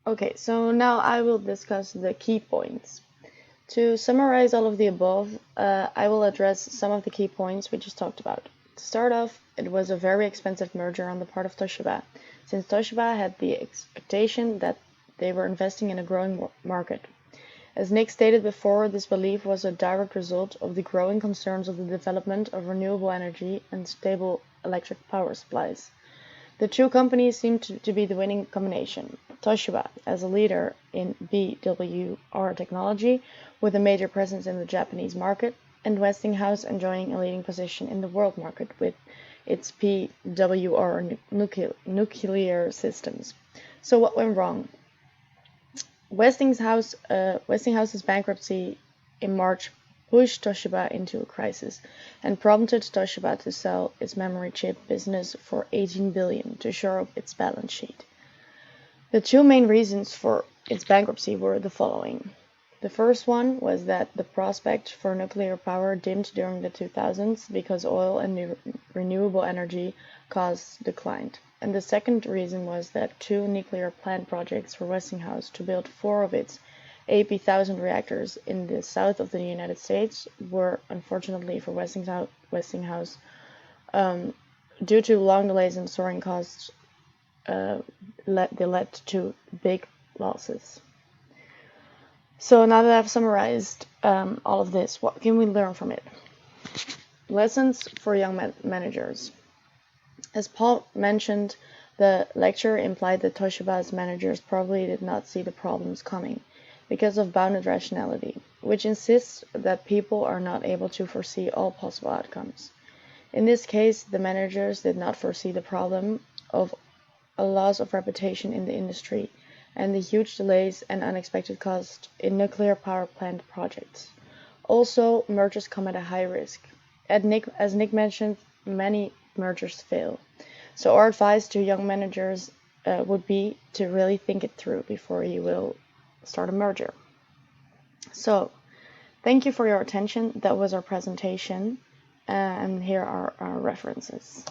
Okay, so now I will discuss the key points. To summarize all of the above, I will address some of the key points we just talked about. To start off, it was a very expensive merger on the part of Toshiba, since Toshiba had the expectation that they were investing in a growing market. As Nick stated before, this belief was a direct result of the growing concerns of the development of renewable energy and stable electric power supplies. The two companies seemed to be the winning combination. Toshiba, as a leader in BWR technology, with a major presence in the Japanese market, and Westinghouse enjoying a leading position in the world market with its PWR nuclear systems. So what went wrong? Westinghouse's bankruptcy in March pushed Toshiba into a crisis and prompted Toshiba to sell its memory chip business for 18 billion to shore up its balance sheet. The two main reasons for its bankruptcy were the following. The first one was that the prospect for nuclear power dimmed during the 2000s because oil and renewable energy costs declined. And the second reason was that two nuclear plant projects for Westinghouse to build four of its AP1000 reactors in the south of the United States were, unfortunately for Westinghouse, due to long delays and soaring costs, they led to big losses. So now that I've summarized all of this, what can we learn from it? Lessons for young managers. As Paul mentioned, the lecture implied that Toshiba's managers probably did not see the problems coming because of bounded rationality, which insists that people are not able to foresee all possible outcomes. In this case, the managers did not foresee the problem of a loss of reputation in the industry and the huge delays and unexpected costs in nuclear power plant projects. Also, mergers come at a high risk. As Nick mentioned, many mergers fail. So our advice to young managers would be to really think it through before you will start a merger. So, thank you for your attention. That was our presentation, and here are our references.